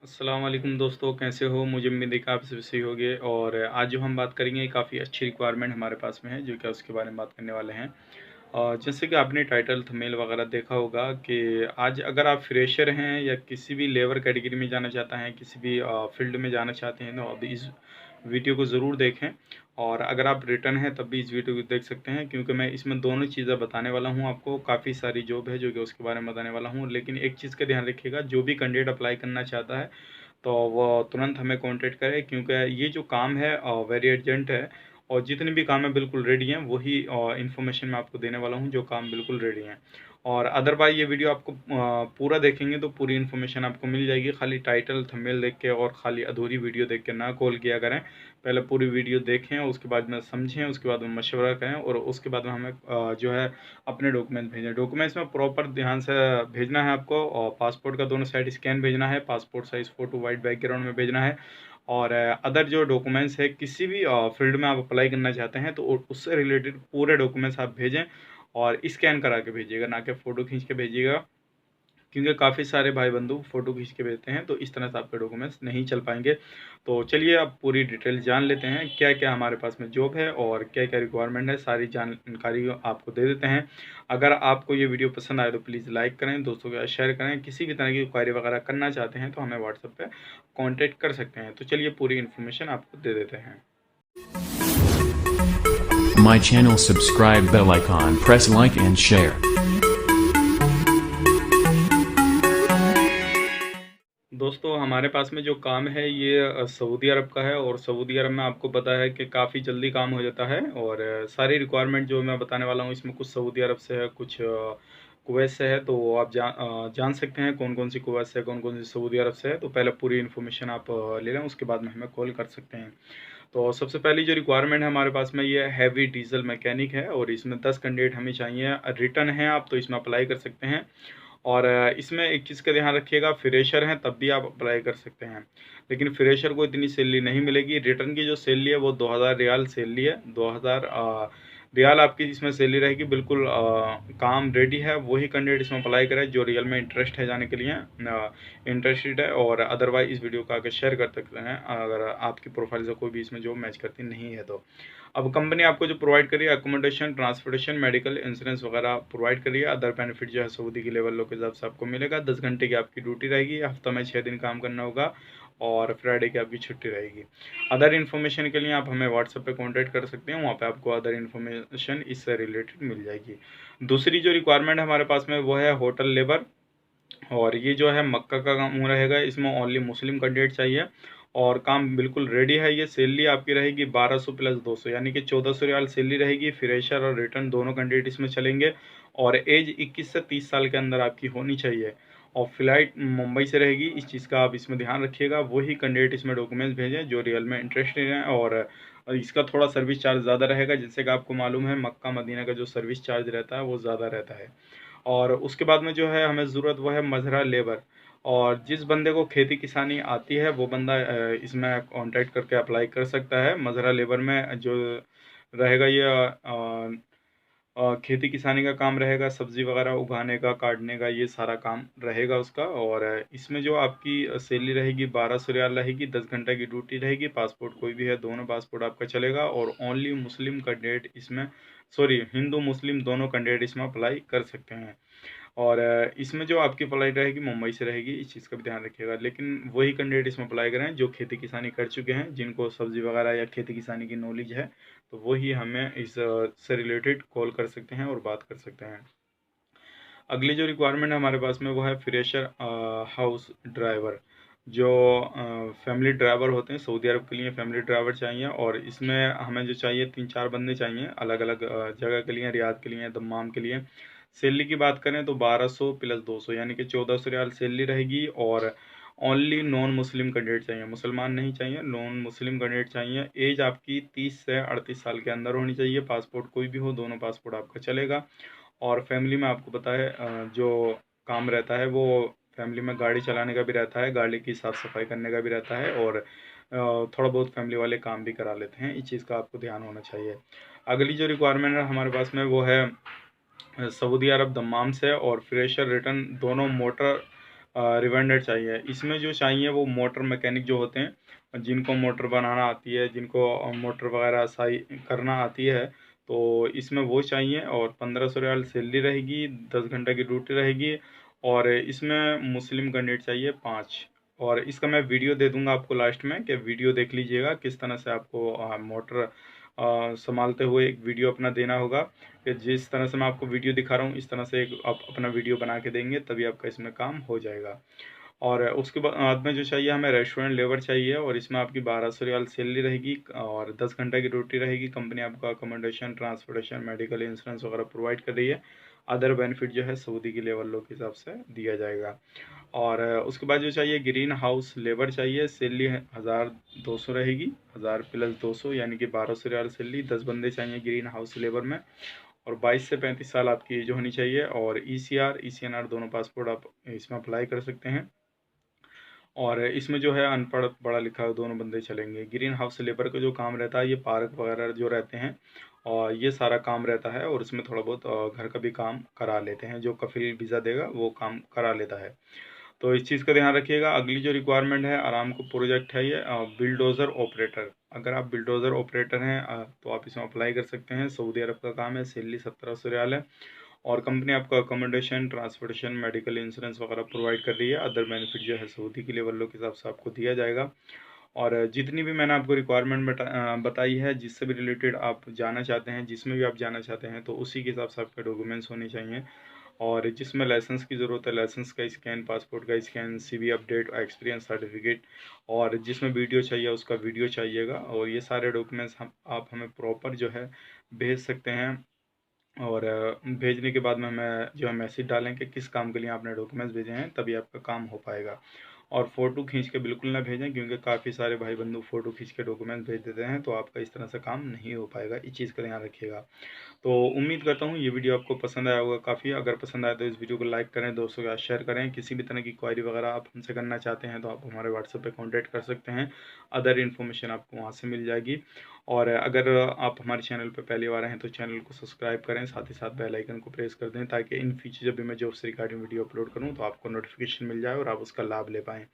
अस्सलाम वालेकुम दोस्तों, कैसे हो? मुझे उम्मीद है कि आप सब सही होंगे। और आज जो हम बात करेंगे काफ़ी अच्छी रिक्वायरमेंट हमारे पास में है, जो कि उसके बारे में बात करने वाले हैं। जैसे कि आपने टाइटल थंबनेल वगैरह देखा होगा कि आज अगर आप फ्रेशर हैं या किसी भी लेबर कैटेगरी में जाना चाहता हैं, किसी भी फील्ड में जाना चाहते हैं, तो अब इस वीडियो को ज़रूर देखें। और अगर आप रिटर्न हैं तब भी इस वीडियो को देख सकते हैं, क्योंकि मैं इसमें दोनों चीज़ें बताने वाला हूं आपको। काफ़ी सारी जॉब है जो कि उसके बारे में बताने वाला हूं, लेकिन एक चीज़ का ध्यान रखिएगा, जो भी कैंडिडेट अप्लाई करना चाहता है तो वो तुरंत हमें कांटेक्ट करें, क्योंकि ये जो काम है वेरी अर्जेंट है। और जितने भी काम है बिल्कुल रेडी हैं, वही इन्फॉर्मेशन मैं आपको देने वाला हूँ जो काम बिल्कुल रेडी हैं। और अदरवाइज ये वीडियो आपको पूरा देखेंगे तो पूरी इन्फॉर्मेशन आपको मिल जाएगी। खाली टाइटल थंबनेल देख के और खाली अधूरी वीडियो देख के ना कॉल किया करें। पहले पूरी वीडियो देखें, उसके बाद में समझें, उसके बाद में मशवरा करें, और उसके बाद में हमें जो है अपने डॉक्यूमेंट भेजें। डॉक्यूमेंट्स में प्रॉपर ध्यान से भेजना है आपको। और पासपोर्ट का दोनों साइड स्कैन भेजना है, passport size photo white background में भेजना है। और अदर जो डॉक्यूमेंट्स है, किसी भी फील्ड में आप अप्लाई करना चाहते हैं तो उससे रिलेटेड पूरे डॉक्यूमेंट्स आप भेजें और स्कैन करा के भेजिएगा, ना कि फ़ोटो खींच के भेजिएगा। क्योंकि काफ़ी सारे भाई बंधु फ़ोटो खींच के भेजते हैं, तो इस तरह से आपके डॉक्यूमेंट्स नहीं चल पाएंगे। तो चलिए अब पूरी डिटेल जान लेते हैं, क्या क्या हमारे पास में जॉब है और क्या क्या रिक्वायरमेंट है, सारी जानकारी आपको दे देते हैं। अगर आपको ये वीडियो पसंद आए तो प्लीज़ लाइक करें, दोस्तों के साथ शेयर करें। किसी भी तरह की क्वारी वगैरह करना चाहते हैं तो हमें व्हाट्सएप पर कॉन्टैक्ट कर सकते हैं। तो चलिए पूरी इन्फॉर्मेशन आपको दे देते हैं। My channel, subscribe, bell icon, press like and share. दोस्तों हमारे पास में जो काम है ये सऊदी अरब का है। और सऊदी अरब में आपको पता है कि काफ़ी जल्दी काम हो जाता है। और सारी रिक्वायरमेंट जो मैं बताने वाला हूँ इसमें कुछ सऊदी अरब से है, कुछ कुवैत से है। तो आप जान सकते हैं कौन कौन सी कुवैत से है, कौन कौन सी सऊदी अरब से है। तो पहले पूरी इन्फॉर्मेशन आप ले लें, उसके बाद में हमें कॉल कर सकते हैं। तो सबसे पहली जो रिक्वायरमेंट है हमारे पास में ये हैवी डीजल मैकेनिक है, और इसमें 10 कैंडिडेट हमें चाहिए। रिटर्न है आप तो इसमें अप्लाई कर सकते हैं। और इसमें एक चीज़ का ध्यान रखिएगा, फ्रेशर हैं तब भी आप अप्लाई कर सकते हैं, लेकिन फ्रेशर को इतनी सैलरी नहीं मिलेगी। रिटर्न की जो सैलरी है वो 2000 रियाल सैलरी है। 2000 रियाल आपकी इसमें सैलरी रहेगी। बिल्कुल काम रेडी है, वही कैंडिडेट इसमें अप्लाई करें जो रियल में इंटरेस्ट है जाने के लिए, इंटरेस्टेड है। और अदरवाइज इस वीडियो को आगे शेयर कर सकते हैं अगर आपकी प्रोफाइल से कोई भी इसमें जो मैच करती नहीं है तो। अब कंपनी आपको जो प्रोवाइड करिए, अकोमोडेशन, ट्रांसपोर्टेशन, मेडिकल इंश्योरेंस वगैरह प्रोवाइड करिए। अदर बेनिफिट जो है सऊदी की लेवल के हिसाब से आपको मिलेगा। 10 घंटे की आपकी ड्यूटी रहेगी, हफ्ता में 6 दिन काम करना होगा, और फ्राइडे की आपकी छुट्टी रहेगी। अदर इन्फॉर्मेशन के लिए आप हमें व्हाट्सएप पे कांटेक्ट कर सकते हैं, वहाँ पे आपको अदर इन्फॉर्मेशन इससे रिलेटेड मिल जाएगी। दूसरी जो रिक्वायरमेंट हमारे पास में वो है होटल लेबर। और ये जो है मक्का का काम रहेगा, इसमें ओनली मुस्लिम कैंडिडेट चाहिए। और काम बिल्कुल रेडी है। ये सैलरी आपकी रहेगी 1200 प्लस 200, यानी कि 1400 रियाल सैलरी रहेगी। फ्रेशर और रिटर्न दोनों कैंडिडेट इसमें चलेंगे। और एज 21 से 30 साल के अंदर आपकी होनी चाहिए। और फ्लाइट मुंबई से रहेगी, इस चीज़ का आप इसमें ध्यान रखिएगा। वही कैंडिडेट इसमें डॉक्यूमेंट्स भेजें जो रियल में इंटरेस्टेड हैं। और इसका थोड़ा सर्विस चार्ज ज़्यादा रहेगा, जैसे कि आपको मालूम है मक्का मदीना का जो सर्विस चार्ज रहता है वो ज़्यादा रहता है। और उसके बाद में जो है हमें ज़रूरत वो है मजरा लेबर। और जिस बंदे को खेती किसानी आती है वो बंदा इसमें कांटेक्ट करके अप्लाई कर सकता है। मजरा लेबर में जो रहेगा ये खेती किसानी का काम रहेगा, सब्जी वगैरह उगाने का, काटने का, ये सारा काम रहेगा उसका। और इसमें जो आपकी सैलरी रहेगी 1200 रियाल रहेगी। 10 घंटे की ड्यूटी रहेगी। पासपोर्ट कोई भी है, दोनों पासपोर्ट आपका चलेगा। और ओनली मुस्लिम कैंडिडेट इसमें, सॉरी, हिंदू मुस्लिम दोनों कैंडिडेट इसमें अप्लाई कर सकते हैं। और इसमें जो आपकी फ्लाइट रहेगी मुंबई से रहेगी, इस चीज़ का भी ध्यान रखिएगा। लेकिन वही कैंडिडेट इसमें अप्लाई करें जो खेती किसानी कर चुके हैं, जिनको सब्जी वगैरह या खेती किसानी की नॉलेज है। तो वही हमें इस से रिलेटेड कॉल कर सकते हैं और बात कर सकते हैं। अगली जो रिक्वायरमेंट है हमारे पास में वो है फ्रेशर हाउस ड्राइवर। जो फैमिली ड्राइवर होते हैं सऊदी अरब के लिए फैमिली ड्राइवर चाहिए। और इसमें हमें जो चाहिए 3-4 बंदे चाहिए, अलग अलग जगह के लिए, रियाद के लिए, दम्माम के लिए। सैलरी की बात करें तो 1200 प्लस 200, यानी कि 1400 रियाल सैलरी रहेगी। और ओनली नॉन मुस्लिम कैंडिडेट चाहिए, मुसलमान नहीं चाहिए, नॉन मुस्लिम कैंडिडेट चाहिए। एज आपकी 30 से 38 साल के अंदर होनी चाहिए। पासपोर्ट कोई भी हो, दोनों पासपोर्ट आपका चलेगा। और फैमिली में आपको पता है जो काम रहता है वो फैमिली में गाड़ी चलाने का भी रहता है, गाड़ी की साफ़ सफाई करने का भी रहता है। और थोड़ा बहुत फैमिली वाले काम भी करा लेते हैं, इस चीज़ का आपको ध्यान होना चाहिए। अगली जो रिक्वायरमेंट है हमारे पास में वो है सऊदी अरब दम्माम से। और फ्रेशर रिटर्न दोनों मोटर रिवेंडर चाहिए। इसमें जो चाहिए वो मोटर मैकेनिक जो होते हैं, जिनको मोटर बनाना आती है, जिनको मोटर वगैरह सही करना आती है, तो इसमें वो चाहिए। और 1500 रियाल सैलरी रहेगी, 10 घंटे की ड्यूटी रहेगी। और इसमें मुस्लिम कैंडिडेट चाहिए 5। और इसका मैं वीडियो दे दूंगा आपको लास्ट में, कि वीडियो देख लीजिएगा किस तरह से आपको मोटर संभालते हुए एक वीडियो अपना देना होगा। कि जिस तरह से मैं आपको वीडियो दिखा रहा हूँ इस तरह से एक आप अपना वीडियो बना के देंगे, तभी आपका इसमें काम हो जाएगा। और उसके बाद में जो चाहिए हमें रेस्टोरेंट लेबर चाहिए, और इसमें आपकी 1200 रियाल सैलरी रहेगी और 10 घंटे की ड्यूटी रहेगी। कंपनी आपको अकोमोडेशन, ट्रांसपोर्टेशन, मेडिकल इंश्योरेंस वगैरह प्रोवाइड कर रही है। अदर बेनिफिट जो है सऊदी की लेबर लोग के हिसाब से दिया जाएगा। और उसके बाद जो चाहिए ग्रीन हाउस लेबर चाहिए। सैलरी 1200 रहेगी, 1000 प्लस 200 यानी कि 1200 रियाल सैलरी। 10 बंदे चाहिए ग्रीन हाउस लेबर में। और 22 से 35 साल आपकी एज होनी चाहिए। और ECR ECNR दोनों पासपोर्ट आप इसमें अप्लाई कर सकते हैं। और इसमें जो है अनपढ़ पढ़ा लिखा दोनों बंदे चलेंगे। ग्रीन हाउस लेबर का जो काम रहता है, ये पार्क वगैरह जो रहते हैं और ये सारा काम रहता है। और इसमें थोड़ा बहुत घर का भी काम करा लेते हैं, जो कफिल वीज़ा देगा वो काम करा लेता है। तो इस चीज़ का ध्यान रखिएगा। अगली जो रिक्वायरमेंट है, आरामको प्रोजेक्ट है ये, बिल्डोज़र ऑपरेटर। अगर आप बिल्डोज़र ऑपरेटर हैं तो आप इसमें अप्लाई कर सकते हैं। सऊदी अरब का काम है। सैलरी 1700 रियाल है। और कंपनी आपको अकोमोडेशन, ट्रांसपोर्टेशन, मेडिकल इंश्योरेंस वगैरह प्रोवाइड कर रही है। अदर बेनिफिट जो है सऊदी के लेवल के हिसाब से आपको दिया जाएगा। और जितनी भी मैंने आपको रिक्वायरमेंट बताई है, जिससे भी रिलेटेड आप जाना चाहते हैं, जिसमें भी आप जाना चाहते हैं, तो उसी के हिसाब से आपके डॉक्यूमेंट्स होने चाहिए। और जिसमें लाइसेंस की ज़रूरत है, लाइसेंस का स्कैन, पासपोर्ट का scan, CV update, experience certificate. और जिसमें वीडियो चाहिए उसका वीडियो चाहिएगा। और ये सारे डॉक्यूमेंट्स आप हमें प्रॉपर जो है भेज सकते हैं। और भेजने के बाद में हमें जो है मैसेज डालें कि किस काम के लिए आपने डॉक्यूमेंट्स भेजे हैं, तभी आपका काम हो पाएगा। और फ़ोटो खींच के बिल्कुल ना भेजें, क्योंकि काफ़ी सारे भाई बंधु फ़ोटो खींच के डॉक्यूमेंट्स भेज देते हैं, तो आपका इस तरह से काम नहीं हो पाएगा। इस चीज़ का ध्यान रखिएगा। तो उम्मीद करता हूँ ये वीडियो आपको पसंद आया होगा काफ़ी। अगर पसंद आए तो इस वीडियो को लाइक करें, दोस्तों के साथ शेयर करें। किसी भी तरह की क्वायरी वगैरह आप हमसे करना चाहते हैं तो आप हमारे व्हाट्सएप पे कांटेक्ट कर सकते हैं। अदर इन्फॉर्मेशन आपको वहाँ से मिल जाएगी। और अगर आप हमारे चैनल पर पहली बार हैं तो चैनल को सब्सक्राइब करें, साथ ही साथ बेल आइकन को प्रेस कर दें, ताकि इन फ्यूचर जब भी मैं जॉब से रिगार्डिंग वीडियो अपलोड करूँ तो आपको नोटिफिकेशन मिल जाए और आप उसका लाभ ले पाएँ।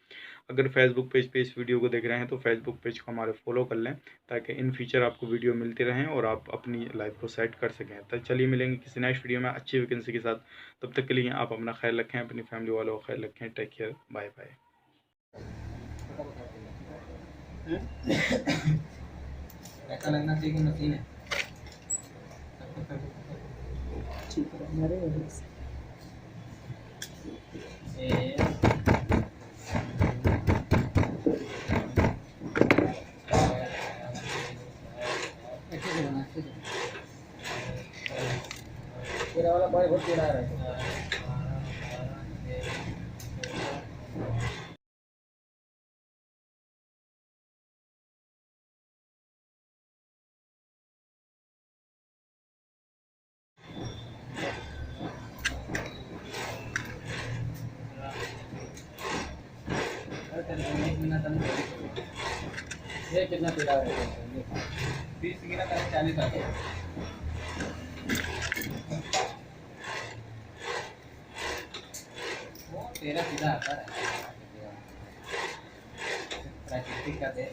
अगर फेसबुक पेज पे इस वीडियो को देख रहे हैं तो फेसबुक पेज को हमारे फॉलो कर लें, ताकि इन फ्यूचर आपको वीडियो मिलती रहें और आप अपनी लाइफ को सेट कर सकें। तो चलिए मिलेंगे किसी नेक्स्ट वीडियो में अच्छी वैकेंसी के साथ। तब तक के लिए आप अपना ख्याल रखें, अपनी फैमिली वालों का ख्याल रखें। Take care, bye bye. ऐसा लगना चाहिए कि मशीन है। ठीक है हमारे ए, ऐसे से बना, ऐसे से। तेरा वाला बॉय बहुत टेढ़ा है। ये कितना टेढ़ा है? 30 गिरा कर 40 आ गया। वो तेरा सीधा आता है। प्राकृतिक का दे।